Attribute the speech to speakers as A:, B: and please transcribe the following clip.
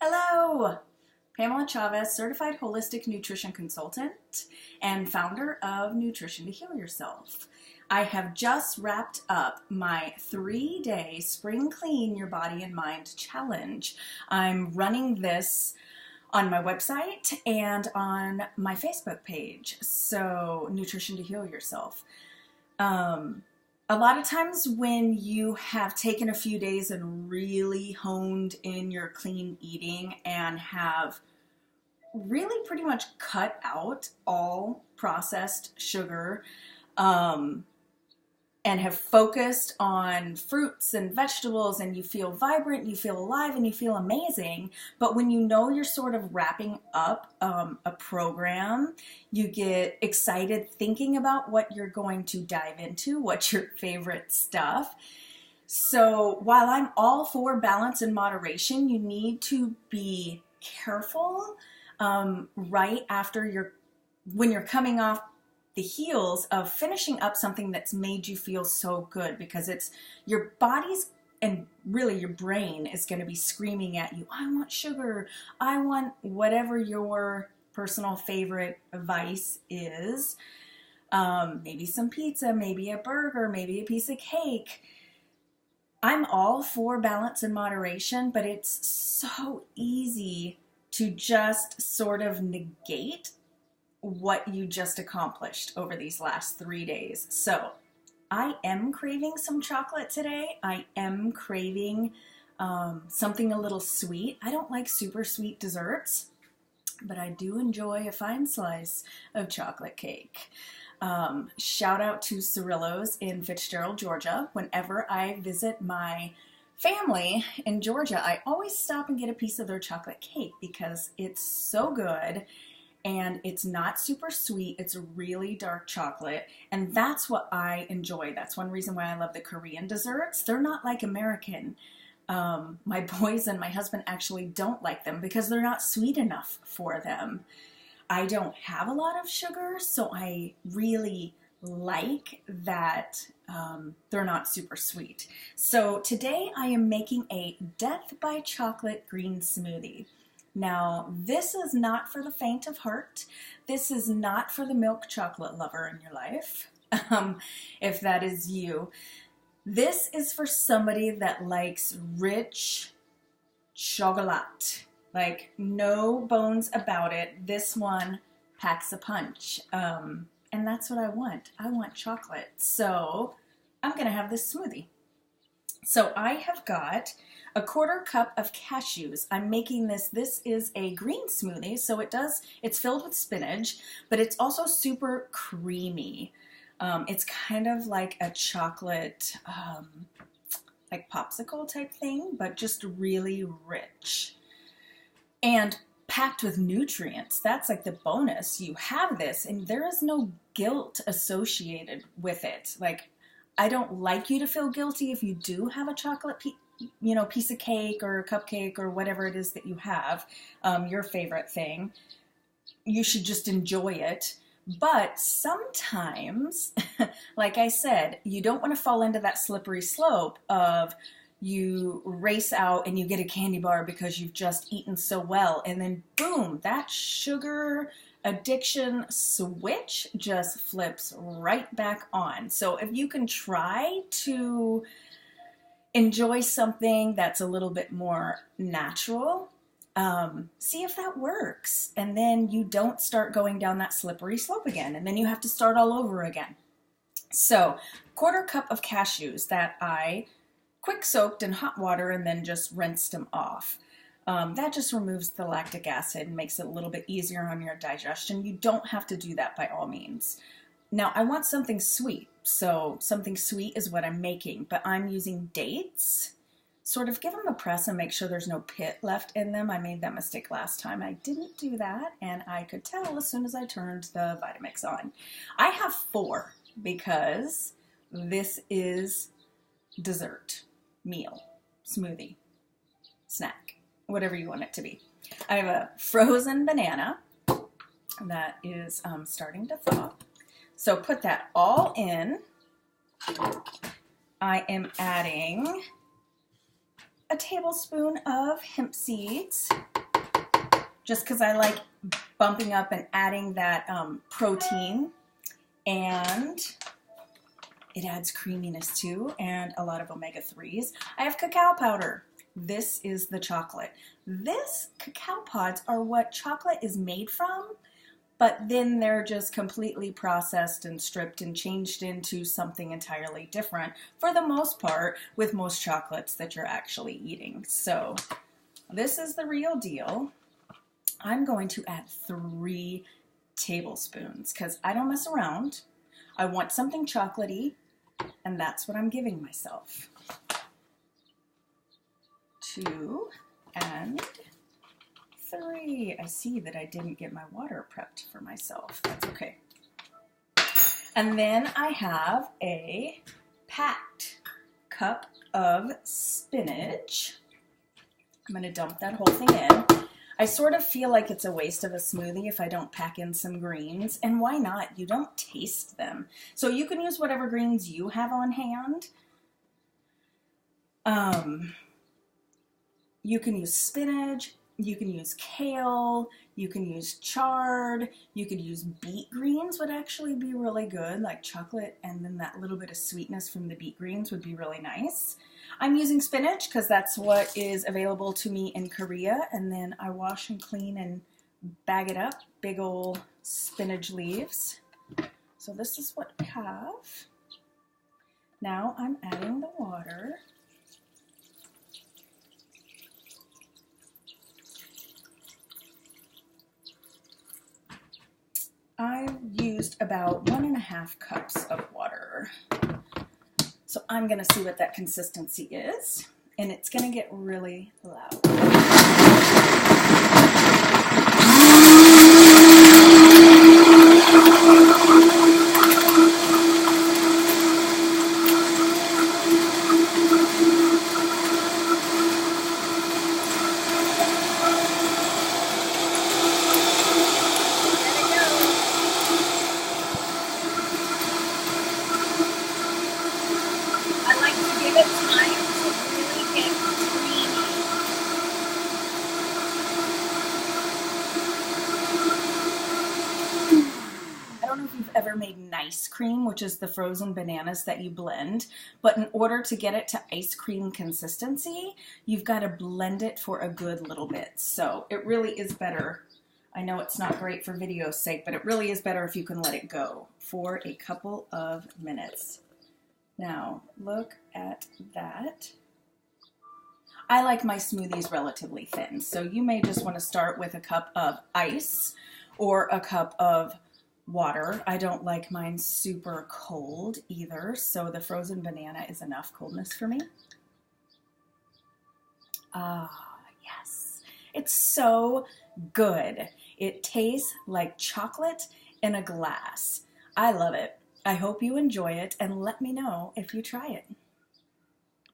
A: Hello! Pamela Chavez, certified holistic nutrition consultant and founder of Nutrition to Heal Yourself. I have just wrapped up my 3-day Spring Clean Your Body and Mind challenge. I'm running this on my website and on my Facebook page, so Nutrition to Heal Yourself. A lot of times when you have taken a few days and really honed in your clean eating and have really pretty much cut out all processed sugar, and have focused on fruits and vegetables, and you feel vibrant, you feel alive, and you feel amazing. But when you know you're sort of wrapping up a program, you get excited thinking about what you're going to dive into, what's your favorite stuff. So while I'm all for balance and moderation, you need to be careful right after when you're coming off the heels of finishing up something that's made you feel so good, because it's your body's and really your brain is going to be screaming at you, I want sugar, I want whatever your personal favorite vice is. Maybe some pizza, maybe a burger, maybe a piece of cake. I'm all for balance and moderation, but it's so easy to just sort of negate what you just accomplished over these last 3 days. So I am craving some chocolate today. I am craving something a little sweet. I don't like super sweet desserts, but I do enjoy a fine slice of chocolate cake. Shout out to Cirillo's in Fitzgerald, Georgia. Whenever I visit my family in Georgia, I always stop and get a piece of their chocolate cake because it's so good. And it's not super sweet. It's really dark chocolate. And that's what I enjoy. That's one reason why I love the Korean desserts. They're not like American. My boys and my husband actually don't like them because they're not sweet enough for them. I don't have a lot of sugar, so I really like that they're not super sweet. So today I am making a Death by Chocolate green smoothie. Now, this is not for the faint of heart. This is not for the milk chocolate lover in your life, if that is you. This is for somebody that likes rich chocolate, like no bones about it. This one packs a punch, and that's what I want. I want chocolate, so I'm going to have this smoothie. So I have got a 1/4 cup of cashews. I'm making this is a green smoothie, so it's filled with spinach, but it's also super creamy. It's kind of like a chocolate, like popsicle type thing, but just really rich. And packed with nutrients. That's like the bonus. You have this, and there is no guilt associated with it. Like, I don't like you to feel guilty if you do have a chocolate piece of cake or a cupcake or whatever it is that you have, your favorite thing. You should just enjoy it. But sometimes, like I said, you don't want to fall into that slippery slope of you race out and you get a candy bar because you've just eaten so well, and then boom, that sugar addiction switch just flips right back on. So if you can try to enjoy something that's a little bit more natural, see if that works. And then you don't start going down that slippery slope again, and then you have to start all over again. So 1/4 cup of cashews that I quick soaked in hot water and then just rinsed them off. That just removes the lactic acid and makes it a little bit easier on your digestion. You don't have to do that by all means. Now, I want something sweet, so something sweet is what I'm making, but I'm using dates. Sort of give them a press and make sure there's no pit left in them. I made that mistake last time. I didn't do that, and I could tell as soon as I turned the Vitamix on. I have 4 because this is dessert, meal, smoothie, snack, whatever you want it to be. I have a frozen banana that is starting to thaw. So put that all in. I am adding a tablespoon of hemp seeds, just because I like bumping up and adding that protein, and it adds creaminess too, and a lot of omega-3s. I have cacao powder. This is the chocolate. This cacao pods are what chocolate is made from, but then they're just completely processed and stripped and changed into something entirely different for the most part with most chocolates that you're actually eating. So this is the real deal. I'm going to add 3 tablespoons because I don't mess around. I want something chocolatey, and that's what I'm giving myself. 2 and 3. I see that I didn't get my water prepped for myself. That's okay. And then I have a packed cup of spinach. I'm going to dump that whole thing in. I sort of feel like it's a waste of a smoothie if I don't pack in some greens. And why not? You don't taste them. So you can use whatever greens you have on hand. You can use spinach, you can use kale, you can use chard, you could use beet greens would actually be really good, like chocolate, and then that little bit of sweetness from the beet greens would be really nice. I'm using spinach because that's what is available to me in Korea, and then I wash and clean and bag it up, big old spinach leaves. So this is what I have. Now I'm adding the water. I've used about 1.5 cups of water. So I'm gonna see what that consistency is, and it's gonna get really loud. Ever made nice cream, which is the frozen bananas that you blend, but in order to get it to ice cream consistency, you've got to blend it for a good little bit. So it really is better. I know it's not great for video's sake, but it really is better if you can let it go for a couple of minutes. Now look at that. I like my smoothies relatively thin, so you may just want to start with a cup of ice or a cup of water. I don't like mine super cold either, so the frozen banana is enough coldness for me. Ah, yes. It's so good. It tastes like chocolate in a glass. I love it. I hope you enjoy it, and let me know if you try it.